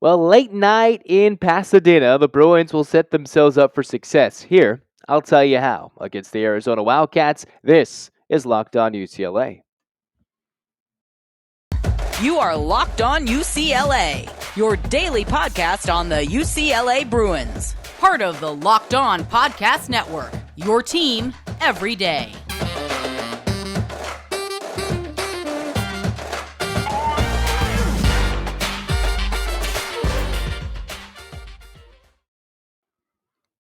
Well, late night in Pasadena, the Bruins will set themselves up for success. Here, I'll tell you how. Against the Arizona Wildcats, this is Locked On UCLA. You are Locked On UCLA, your daily podcast on the UCLA Bruins. Part of the Locked On Podcast Network, your team every day.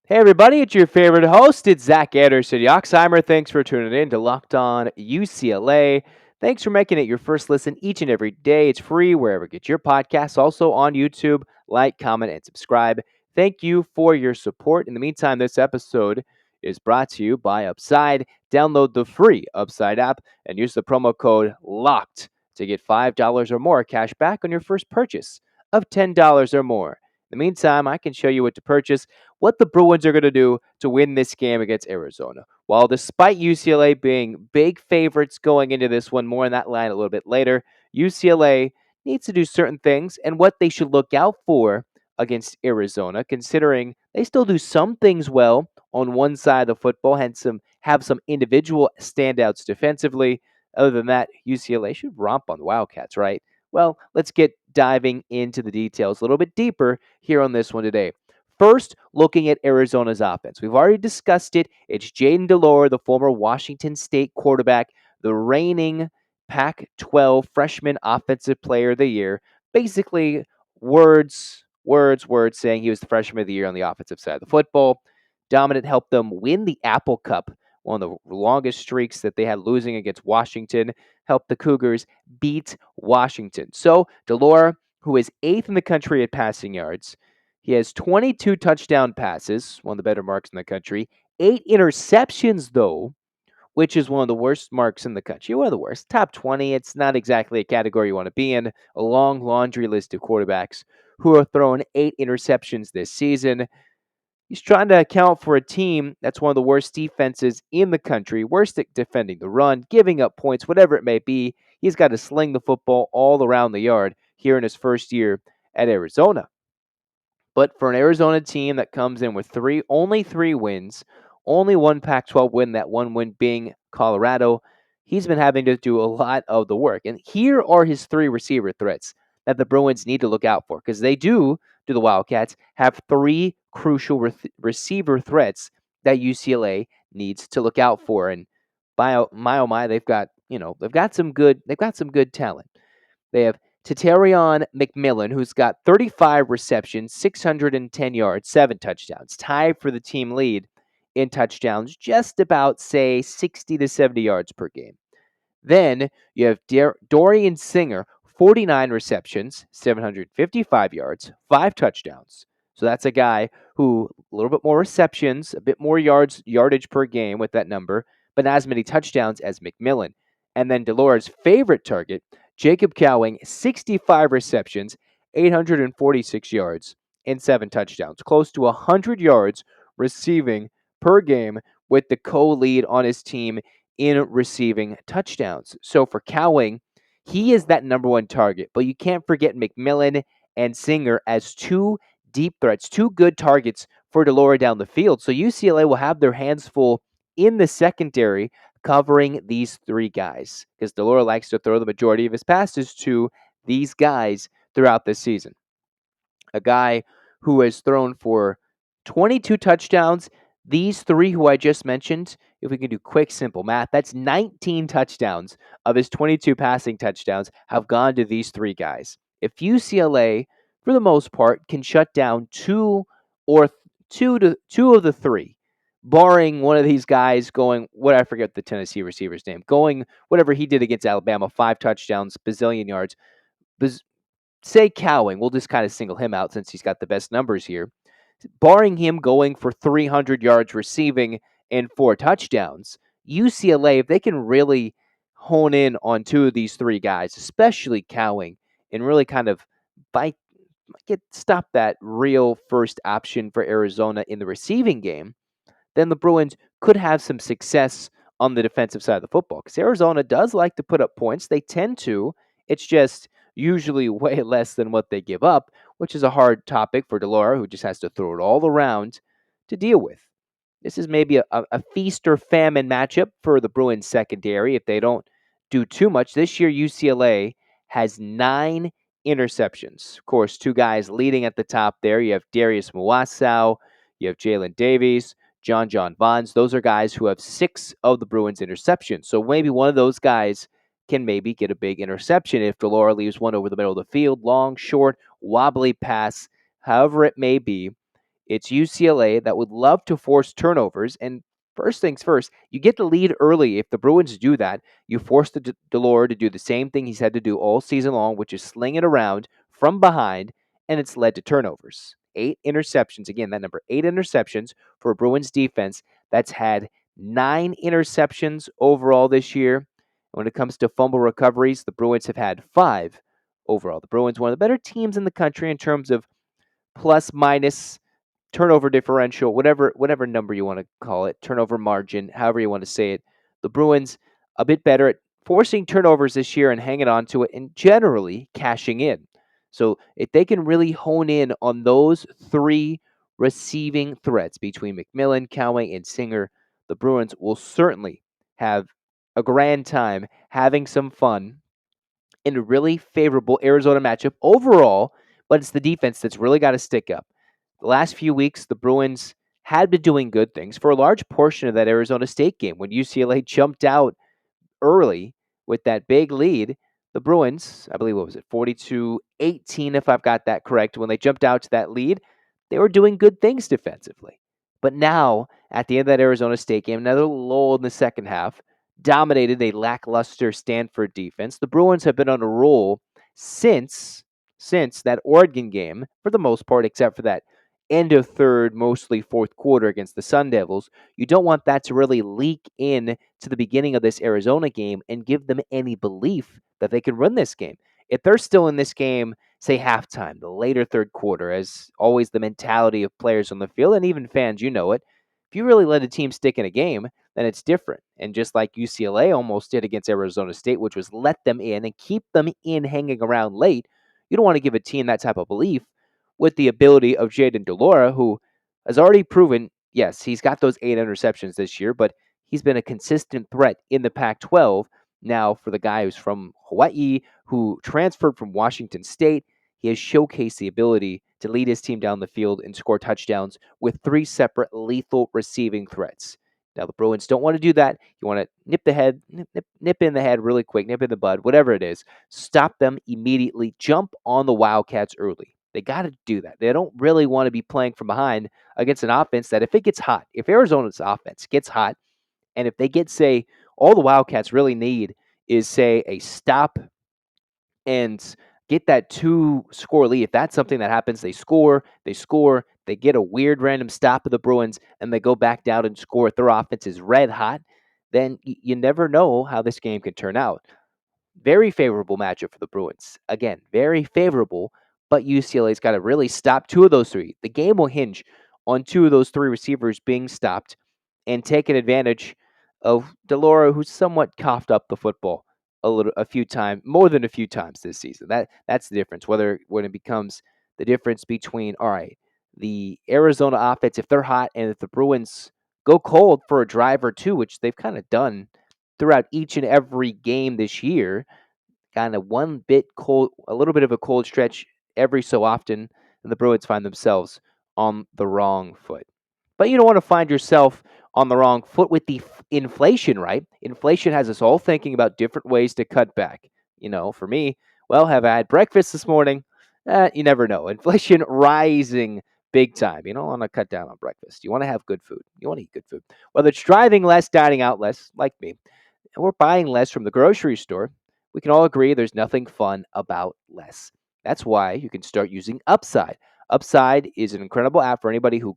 Hey everybody, it's your favorite host. It's Zach Anderson-Yoxsimer. Thanks for tuning in to Locked On UCLA. Thanks for making it your first listen each and every day. It's free wherever you get your podcasts. Also on YouTube. Like, comment, and subscribe. Thank you for your support. In the meantime, this episode is brought to you by Upside. Download the free Upside app and use the promo code LOCKED to get $5 or more cash back on your first purchase of $10 or more. In the meantime, I can show you what to purchase, what the Bruins are going to do to win this game against Arizona. While despite UCLA being big favorites going into this one, more on that line a little bit later, UCLA needs to do certain things and what they should look out for against Arizona, considering they still do some things well on one side of the football, hence have some individual standouts defensively. Other than that, UCLA should romp on the Wildcats, right? Well, let's get diving into the details a little bit deeper here on this one today. First, looking at Arizona's offense. We've already discussed it. It's Jayden de Laura, the former Washington State quarterback, the reigning Pac-12 freshman offensive player of the year. Basically, words saying he was the freshman of the year on the offensive side of the football. Dominant helped them win the Apple Cup, one of the longest streaks that they had losing against Washington, helped the Cougars beat Washington. So, de Laura, who is 8th in the country at passing yards, he has 22 touchdown passes, one of the better marks in the country. 8 interceptions, though, which is one of the worst marks in the country. One of the worst. Top 20, it's not exactly a category you want to be in. A long laundry list of quarterbacks who have thrown 8 interceptions this season. He's trying to account for a team that's one of the worst defenses in the country, worst at defending the run, giving up points, whatever it may be. He's got to sling the football all around the yard here in his first year at Arizona. But for an Arizona team that comes in with only three wins, only one Pac-12 win, that one win being Colorado, he's been having to do a lot of the work. And here are his 3 receiver threats that the Bruins need to look out for, because they do the Wildcats, have 3 crucial receiver threats that UCLA needs to look out for. And oh my, they've got some good talent. They have Tatarion McMillan, who's got 35 receptions, 610 yards, 7 touchdowns, tied for the team lead in touchdowns, just about, say, 60 to 70 yards per game. Then you have Dorian Singer, 49 receptions, 755 yards, 5 touchdowns. So that's a guy who a little bit more receptions, a bit more yardage per game with that number, but not as many touchdowns as McMillan. And then de Laura's favorite target, Jacob Cowing, 65 receptions, 846 yards, and 7 touchdowns. Close to 100 yards receiving per game, with the co-lead on his team in receiving touchdowns. So for Cowing, he is that number 1 target, but you can't forget McMillan and Singer as 2 deep threats, 2 good targets for de Laura down the field. So UCLA will have their hands full in the secondary covering these 3 guys, because de Laura likes to throw the majority of his passes to these guys throughout this season. A guy who has thrown for 22 touchdowns. These 3 who I just mentioned, if we can do quick, simple math, that's 19 touchdowns of his 22 passing touchdowns have gone to these 3 guys. If UCLA, for the most part, can shut down two of the 3, barring one of these guys going, I forget the Tennessee receiver's name, going whatever he did against Alabama, 5 touchdowns, bazillion yards. Say Cowing, we'll just kind of single him out since he's got the best numbers here. Barring him going for 300 yards receiving and 4 touchdowns, UCLA, if they can really hone in on 2 of these 3 guys, especially Cowing, and really kind of stop that real first option for Arizona in the receiving game, then the Bruins could have some success on the defensive side of the football. Because Arizona does like to put up points. They tend to. It's just usually way less than what they give up, which is a hard topic for Delora, who just has to throw it all around to deal with. This is maybe a feast or famine matchup for the Bruins secondary if they don't do too much. This year, UCLA has 9 interceptions. Of course, two guys leading at the top there. You have Darius Muasau, you have Jalen Davies, John Vons. Those are guys who have 6 of the Bruins' interceptions. So maybe one of those guys can maybe get a big interception if Delora leaves one over the middle of the field, long, short, wobbly pass, however it may be. It's UCLA that would love to force turnovers. And first things first, you get the lead early. If the Bruins do that, you force the Delora to do the same thing he's had to do all season long, which is sling it around from behind, and it's led to turnovers. 8 interceptions. Again, that number, 8 interceptions for a Bruins defense that's had 9 interceptions overall this year. When it comes to fumble recoveries, the Bruins have had 5 overall. The Bruins, one of the better teams in the country in terms of plus minus turnover differential, whatever number you want to call it, turnover margin, however you want to say it. The Bruins a bit better at forcing turnovers this year and hanging on to it and generally cashing in. So if they can really hone in on those 3 receiving threats between McMillan, Cowing, and Singer, the Bruins will certainly have a grand time having some fun in a really favorable Arizona matchup overall, but it's the defense that's really got to stick up. The last few weeks, the Bruins had been doing good things for a large portion of that Arizona State game when UCLA jumped out early with that big lead. The Bruins, I believe, what was it, 42-18, if I've got that correct, when they jumped out to that lead, they were doing good things defensively. But now, at the end of that Arizona State game, another lull in the second half, dominated a lackluster Stanford defense. The Bruins have been on a roll since that Oregon game, for the most part, except for that end of third, mostly fourth quarter against the Sun Devils. You don't want that to really leak in to the beginning of this Arizona game and give them any belief that they can run this game. If they're still in this game, say halftime, the later third quarter, as always the mentality of players on the field and even fans, you know it. If you really let a team stick in a game, then it's different. And just like UCLA almost did against Arizona State, which was let them in and keep them in hanging around late, you don't want to give a team that type of belief with the ability of Jaden Delora, who has already proven, yes, he's got those 8 interceptions this year, but he's been a consistent threat in the Pac-12. Now, for the guy who's from Hawaii, who transferred from Washington State, he has showcased the ability to lead his team down the field and score touchdowns with 3 separate lethal receiving threats. Now, the Bruins don't want to do that. You want to nip in the head really quick, nip in the bud, whatever it is. Stop them immediately. Jump on the Wildcats early. They got to do that. They don't really want to be playing from behind against an offense that if it gets hot, if Arizona's offense gets hot, and if they get, say, all the Wildcats really need is, say, a stop and get that 2-score lead. If that's something that happens, they score, they get a weird random stop of the Bruins, and they go back down and score if their offense is red hot, then you never know how this game can turn out. Very favorable matchup for the Bruins. Again, very favorable, but UCLA's got to really stop 2 of those 3. The game will hinge on 2 of those 3 receivers being stopped and taking advantage of Delora, who's somewhat coughed up the football a few times, more than a few times this season. That's the difference. When it becomes the difference between, all right, the Arizona offense, if they're hot, and if the Bruins go cold for a drive or 2, which they've kind of done throughout each and every game this year, kind of one bit cold, a little bit of a cold stretch every so often, and the Bruins find themselves on the wrong foot. But you don't want to find yourself on the wrong foot with the inflation, right? Inflation has us all thinking about different ways to cut back. For me, well, have I had breakfast this morning? You never know. Inflation rising big time. You don't want to cut down on breakfast. You want to have good food. You want to eat good food. Whether it's driving less, dining out less, like me, and we're buying less from the grocery store, we can all agree there's nothing fun about less. That's why you can start using Upside. Upside is an incredible app for anybody who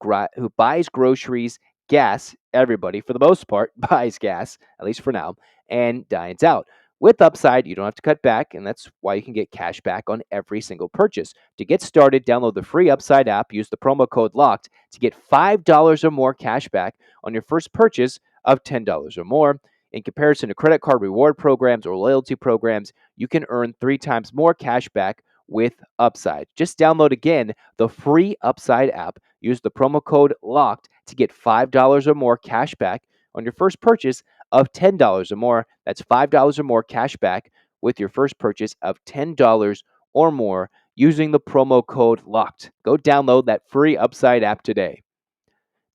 buys groceries, gas. Everybody, for the most part, buys gas, at least for now, and dines out. With Upside, you don't have to cut back, and that's why you can get cash back on every single purchase. To get started, download the free Upside app, use the promo code LOCKED to get $5 or more cash back on your first purchase of $10 or more. In comparison to credit card reward programs or loyalty programs, you can earn 3 times more cash back with Upside. Just download again the free Upside app. Use the promo code LOCKED to get $5 or more cash back on your first purchase of $10 or more. That's $5 or more cash back with your first purchase of $10 or more using the promo code LOCKED. Go download that free Upside app today.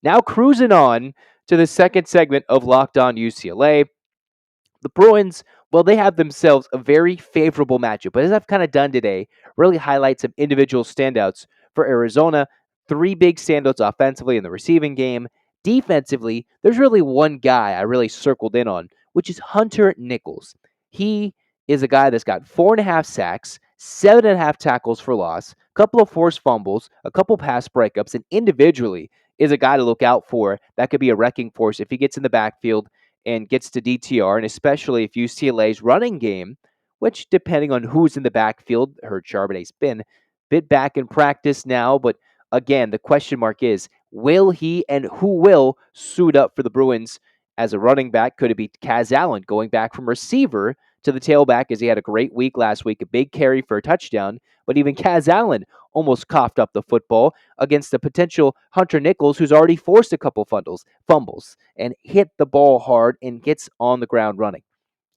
Now cruising on to the second segment of Locked On UCLA. The Bruins, well, they have themselves a very favorable matchup. But as I've kind of done today, really highlight some individual standouts for Arizona. 3 big standouts offensively in the receiving game. Defensively, there's really one guy I really circled in on, which is Hunter Nichols. He is a guy that's got 4.5 sacks, 7.5 tackles for loss, a couple of forced fumbles, a couple pass breakups, and individually is a guy to look out for that could be a wrecking force if he gets in the backfield and gets to DTR, and especially if UCLA's running game, which depending on who's in the backfield, heard Charbonnet's been a bit back in practice now, but again, the question mark is, will he and who will suit up for the Bruins as a running back? Could it be Kaz Allen going back from receiver to the tailback as he had a great week last week, a big carry for a touchdown, but even Kaz Allen almost coughed up the football against the potential Hunter Nichols, who's already forced a couple fumbles and hit the ball hard and gets on the ground running.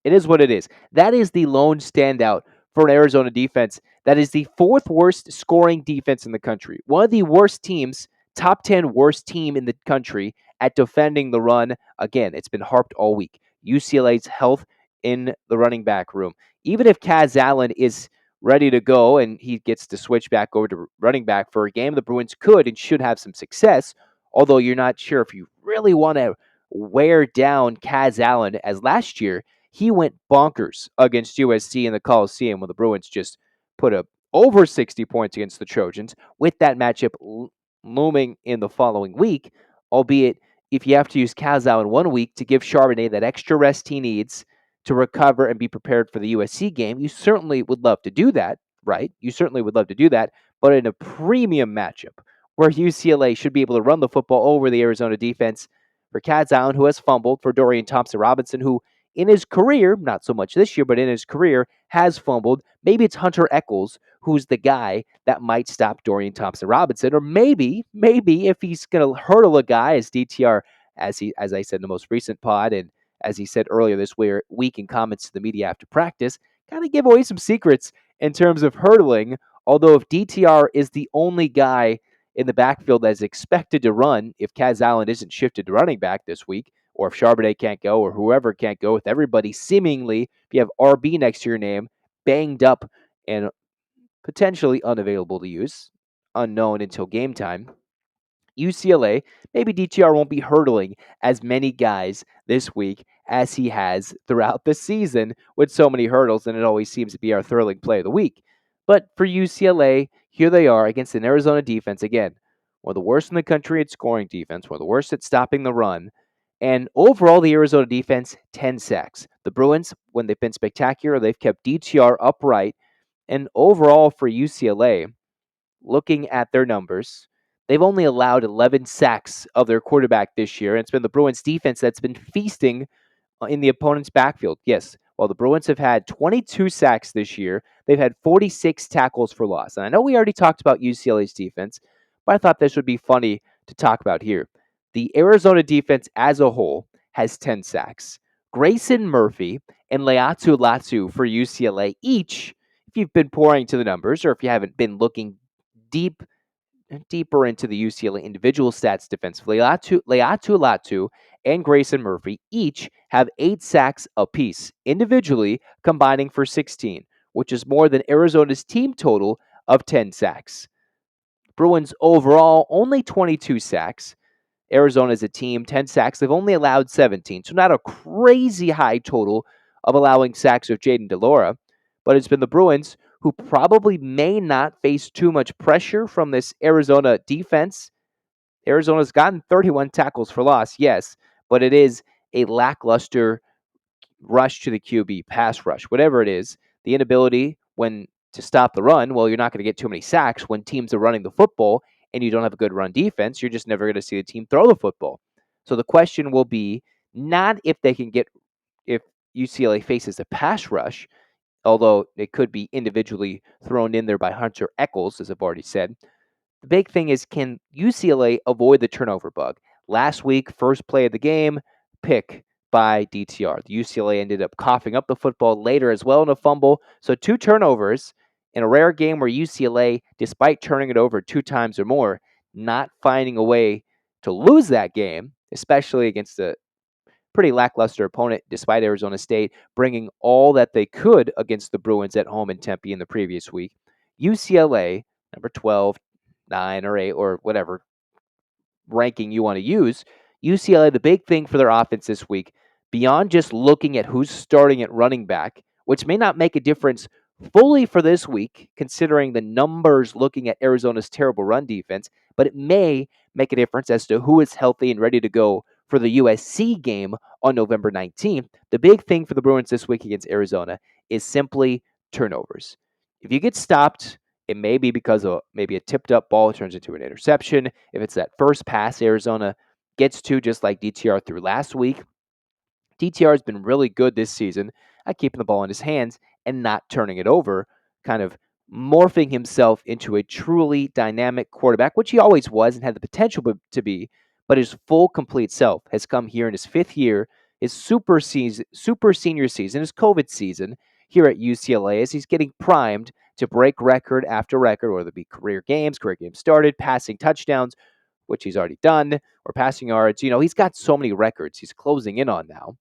It is what it is. That is the lone standout for an Arizona defense. That is the 4th worst scoring defense in the country. One of the worst teams, top 10 worst team in the country at defending the run. Again, it's been harped all week. UCLA's health in the running back room. Even if Kaz Allen is ready to go and he gets to switch back over to running back for a game, the Bruins could and should have some success, although you're not sure if you really want to wear down Kaz Allen, as last year he went bonkers against USC in the Coliseum when the Bruins just put up over 60 points against the Trojans, with that matchup looming in the following week, albeit if you have to use Kaz Allen 1 week to give Charbonnet that extra rest he needs to recover and be prepared for the USC game, you certainly would love to do that, right? You certainly would love to do that, but in a premium matchup where UCLA should be able to run the football over the Arizona defense, for Kaz Allen, who has fumbled, for Dorian Thompson-Robinson, who in his career, not so much this year, but in his career, has fumbled. Maybe it's Hunter Echols who's the guy that might stop Dorian Thompson-Robinson, or maybe if he's going to hurdle a guy as DTR, as I said in the most recent pod, and as he said earlier this week in comments to the media after practice, kind of give away some secrets in terms of hurdling. Although if DTR is the only guy in the backfield that's expected to run, if Kaz Allen isn't shifted to running back this week, or if Charbonnet can't go, or whoever can't go, with everybody seemingly, if you have RB next to your name, banged up and potentially unavailable to use, unknown until game time, UCLA, maybe DTR won't be hurdling as many guys this week as he has throughout the season with so many hurdles, and it always seems to be our thrilling play of the week. But for UCLA, here they are against an Arizona defense, again, one of the worst in the country at scoring defense, one of the worst at stopping the run. And overall, the Arizona defense, 10 sacks. The Bruins, when they've been spectacular, they've kept DTR upright. And overall for UCLA, looking at their numbers, they've only allowed 11 sacks of their quarterback this year. And it's been the Bruins defense that's been feasting in the opponent's backfield. Yes, while the Bruins have had 22 sacks this year, they've had 46 tackles for loss. And I know we already talked about UCLA's defense, but I thought this would be funny to talk about here. The Arizona defense as a whole has 10 sacks. Grayson Murphy and Leatu Latu for UCLA each, if you've been pouring to the numbers or if you haven't been looking deeper into the UCLA individual stats defensively, Leatu Latu and Grayson Murphy each have 8 sacks apiece, individually combining for 16, which is more than Arizona's team total of 10 sacks. Bruins overall, only 22 sacks. Arizona as a team, 10 sacks. They've only allowed 17, so not a crazy high total of allowing sacks with Jaden DeLora, but it's been the Bruins who probably may not face too much pressure from this Arizona defense. Arizona's gotten 31 tackles for loss, yes, but it is a lackluster rush to the QB, pass rush, whatever it is. The inability to stop the run, well, you're not going to get too many sacks when teams are running the football and you don't have a good run defense. You're just never going to see the team throw the football. So the question will be not if they can get if UCLA faces a pass rush, although it could be individually thrown in there by Hunter Echols, as I've already said. The big thing is, can UCLA avoid the turnover bug? Last week, first play of the game, pick by DTR. The UCLA ended up coughing up the football later as well in a fumble. So 2 turnovers in a rare game where UCLA, despite turning it over 2 times or more, not finding a way to lose that game, especially against a pretty lackluster opponent despite Arizona State bringing all that they could against the Bruins at home in Tempe in the previous week. UCLA, number 12, 9 or 8 or whatever ranking you want to use, UCLA, the big thing for their offense this week, beyond just looking at who's starting at running back, which may not make a difference fully for this week, considering the numbers looking at Arizona's terrible run defense, but it may make a difference as to who is healthy and ready to go for the USC game on November 19th. The big thing for the Bruins this week against Arizona is simply turnovers. If you get stopped, it may be because of maybe a tipped up ball turns into an interception. If it's that first pass Arizona gets to, just like DTR threw last week, DTR has been really good this season at keeping the ball in his hands and not turning it over, kind of morphing himself into a truly dynamic quarterback, which he always was and had the potential to be, but his full, complete self has come here in his 5th year, his super senior season, his COVID season here at UCLA, as he's getting primed to break record after record, whether it be career games started, passing touchdowns, which he's already done, or passing yards. He's got so many records he's closing in on now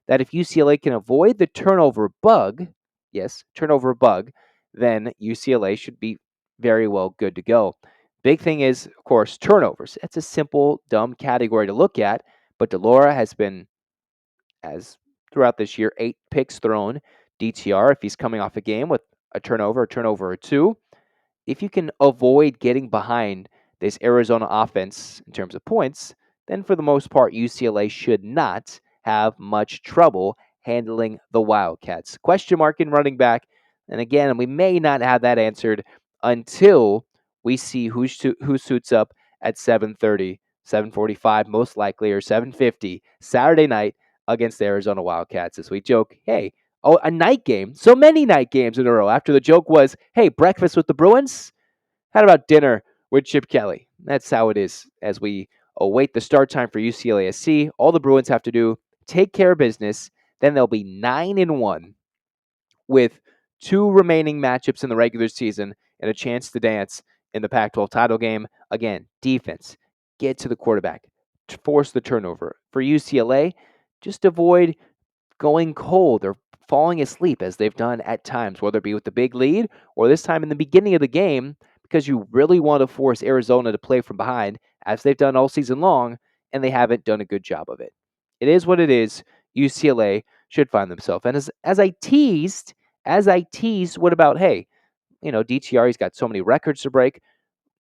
that if UCLA can avoid the turnover bug, yes, turnover bug, then UCLA should be very well good to go. Big thing is, of course, turnovers. It's a simple, dumb category to look at, but Delora has been, as throughout this year, 8 picks thrown. DTR, if he's coming off a game with a turnover or 2, if you can avoid getting behind this Arizona offense in terms of points, then for the most part, UCLA should not have much trouble handling the Wildcats. Question mark in running back. And again, we may not have that answered until we see who suits up at 7:30, 7:45 most likely, or 7:50 Saturday night against the Arizona Wildcats. As we joke, hey, oh, a night game. So many night games in a row. After the joke was, hey, breakfast with the Bruins? How about dinner with Chip Kelly? That's how it is as we await the start time for UCLA-SC. All the Bruins have to do, take care of business. Then they'll be 9-1 with 2 remaining matchups in the regular season and a chance to dance in the Pac-12 title game. Again, defense, get to the quarterback, to force the turnover. For UCLA, just avoid going cold or falling asleep as they've done at times, whether it be with the big lead or this time in the beginning of the game, because you really want to force Arizona to play from behind, as they've done all season long, and they haven't done a good job of it. It is what it is. UCLA should find themselves. And as I teased, what about, hey, DTR, he's got so many records to break.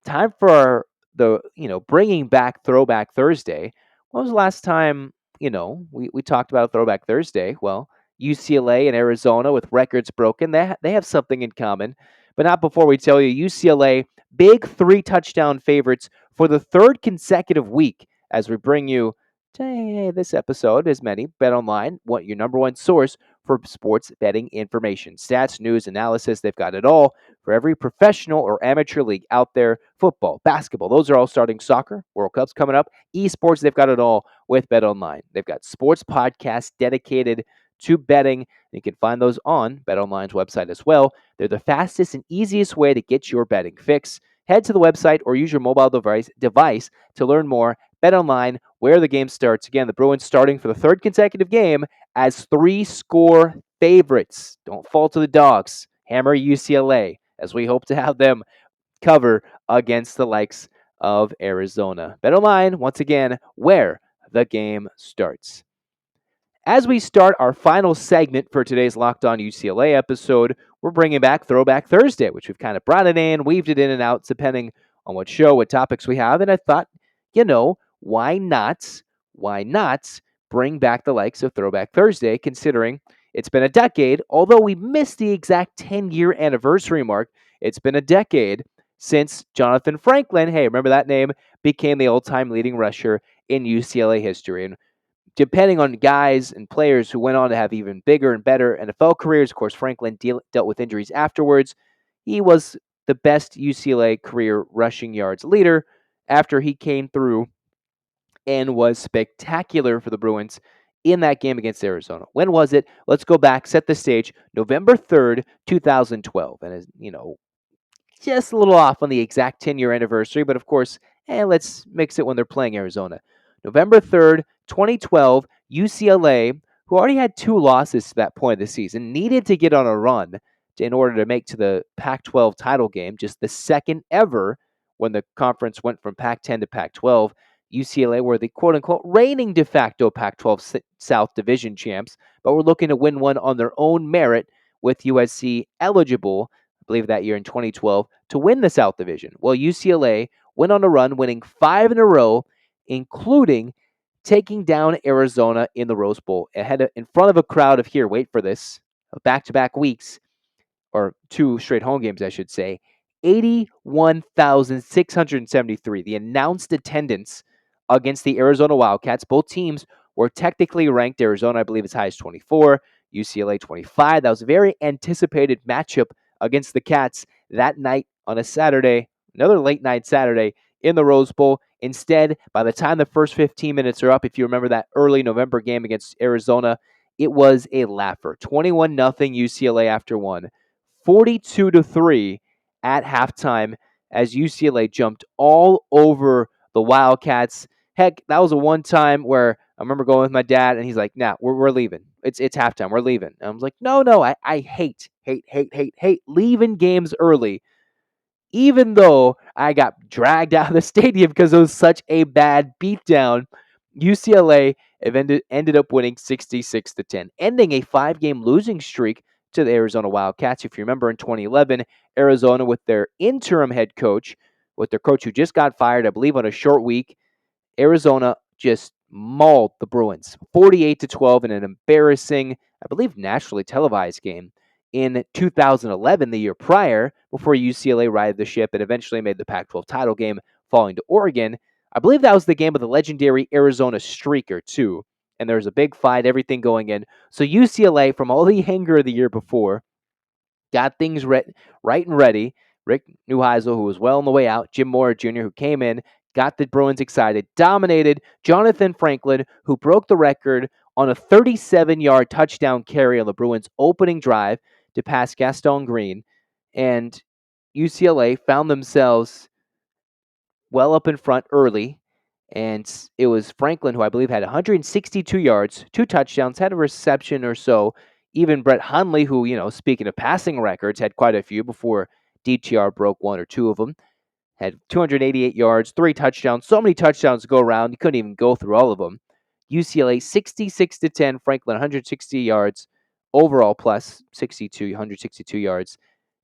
Time for the, bringing back Throwback Thursday. When was the last time, we talked about Throwback Thursday? Well, UCLA and Arizona with records broken, they have something in common. But not before we tell you, UCLA, big 3-touchdown favorites for the 3rd consecutive week as we bring you this episode, as many, BetOnline, your number one source for sports betting information. Stats, news, analysis, they've got it all for every professional or amateur league out there. Football, basketball, those are all starting. Soccer, World Cup's coming up. Esports, they've got it all with BetOnline. They've got sports podcasts dedicated to betting. You can find those on BetOnline's website as well. They're the fastest and easiest way to get your betting fix. Head to the website or use your mobile device to learn more. BetOnline, where the game starts. Again, the Bruins starting for the 3rd consecutive game as 3-score favorites. Don't fall to the dogs. Hammer UCLA, as we hope to have them cover against the likes of Arizona. BetOnline, once again, where the game starts. As we start our final segment for today's Locked On UCLA episode, we're bringing back Throwback Thursday, which we've kind of brought it in, weaved it in and out, depending on what show, what topics we have. And I thought, why not bring back the likes of Throwback Thursday, considering it's been a decade, although we missed the exact 10-year anniversary mark. It's been a decade since Jonathan Franklin, hey, remember that name, became the all-time leading rusher in UCLA history. And depending on guys and players who went on to have even bigger and better NFL careers. Of course, Franklin dealt with injuries afterwards. He was the best UCLA career rushing yards leader after he came through and was spectacular for the Bruins in that game against Arizona. When was it? Let's go back, set the stage. November 3rd, 2012. And, just a little off on the exact 10-year anniversary, but of course, let's mix it when they're playing Arizona. November 3rd, 2012, UCLA, who already had 2 losses to that point of the season, needed to get on a run in order to make to the Pac-12 title game, just the second ever when the conference went from Pac-10 to Pac-12. UCLA were the quote-unquote reigning de facto Pac-12 South Division champs, but were looking to win one on their own merit with USC eligible, I believe that year in 2012, to win the South Division. Well, UCLA went on a run, winning 5 in a row, including taking down Arizona in the Rose Bowl in front of a crowd of, here, wait for this, back-to-back weeks, or 2 straight home games, I should say, 81,673. The announced attendance against the Arizona Wildcats. Both teams were technically ranked. Arizona, I believe, as high as 24, UCLA 25. That was a very anticipated matchup against the Cats that night on a Saturday, another late night Saturday in the Rose Bowl. Instead, by the time the first 15 minutes are up, if you remember that early November game against Arizona, it was a laugher. 21-0 UCLA after one. 42-3 at halftime as UCLA jumped all over the Wildcats. Heck, that was a one time where I remember going with my dad, and he's like, "Nah, we're leaving. It's halftime. We're leaving." And I was like, "No, I hate leaving games early." Even though I got dragged out of the stadium because it was such a bad beatdown, UCLA ended up winning 66-10, ending a 5-game losing streak to the Arizona Wildcats. If you remember in 2011, Arizona with their interim head coach, with their coach who just got fired, I believe, on a short week, Arizona just mauled the Bruins 48-12 in an embarrassing, I believe, nationally televised game in 2011, the year prior, before UCLA righted the ship and eventually made the Pac-12 title game, falling to Oregon. I believe that was the game of the legendary Arizona streaker, too. And there was a big fight, everything going in. So UCLA, from all the anger of the year before, got things right and ready. Rick Neuheisel, who was well on the way out, Jim Mora Jr., who came in, got the Bruins excited, dominated Jonathan Franklin, who broke the record on a 37-yard touchdown carry on the Bruins' opening drive to pass Gaston Green. And UCLA found themselves well up in front early. And it was Franklin, who I believe had 162 yards, 2 touchdowns, had a reception or so. Even Brett Hundley, who, speaking of passing records, had quite a few before DTR broke 1 or 2 of them, had 288 yards, 3 touchdowns. So many touchdowns to go around, you couldn't even go through all of them. UCLA 66-10, Franklin 160 yards overall, plus 162 yards.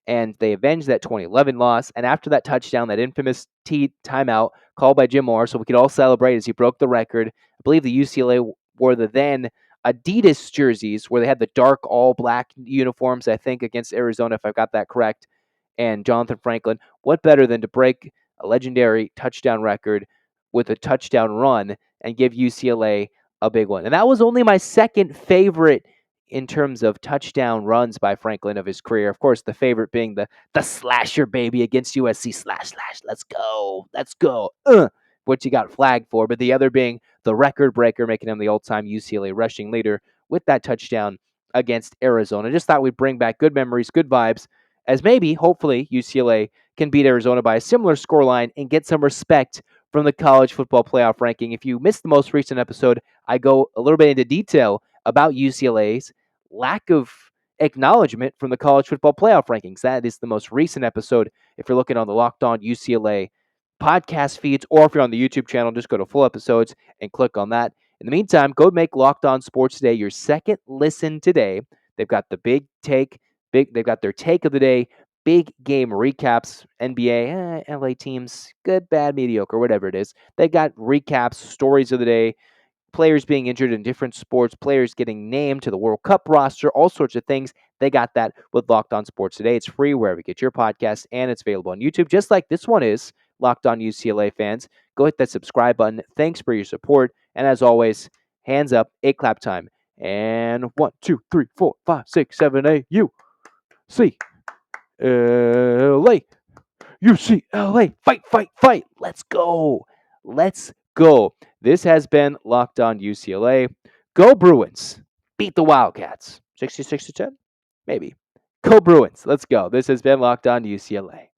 And they avenged that 2011 loss. And after that touchdown, that infamous timeout called by Jim Moore, so we could all celebrate as he broke the record. I believe the UCLA wore the then Adidas jerseys, where they had the dark all-black uniforms, I think, against Arizona, if I've got that correct. And Jonathan Franklin, what better than to break a legendary touchdown record with a touchdown run and give UCLA a big one? And that was only my second favorite in terms of touchdown runs by Franklin of his career. Of course, the favorite being the slasher baby against USC, slash, let's go, which he got flagged for, but the other being the record breaker, making him the all-time UCLA rushing leader with that touchdown against Arizona. Just thought we'd bring back good memories, good vibes, as maybe, hopefully, UCLA can beat Arizona by a similar scoreline and get some respect from the college football playoff ranking. If you missed the most recent episode, I go a little bit into detail about UCLA's lack of acknowledgement from the college football playoff rankings. That is the most recent episode. If you're looking on the Locked On UCLA podcast feeds, or if you're on the YouTube channel, just go to full episodes and click on that. In the meantime, go make Locked On Sports Today your second listen today. They've got the big take. They've got their take of the day, big game recaps, NBA, LA teams, good, bad, mediocre, whatever it is. They got recaps, stories of the day, players being injured in different sports, players getting named to the World Cup roster, all sorts of things. They got that with Locked On Sports Today. It's free wherever you get your podcast, and it's available on YouTube, just like this one is. Locked On UCLA fans, go hit that subscribe button. Thanks for your support, and as always, Hands up, 8 clap time. And 1, 2, 3, 4, 5, 6, 7, 8, UCLA. UCLA. Fight, fight, fight. Let's go. Let's go. This has been Locked On UCLA. Go Bruins. Beat the Wildcats. 66-10? Maybe. Go Bruins. Let's go. This has been Locked On UCLA.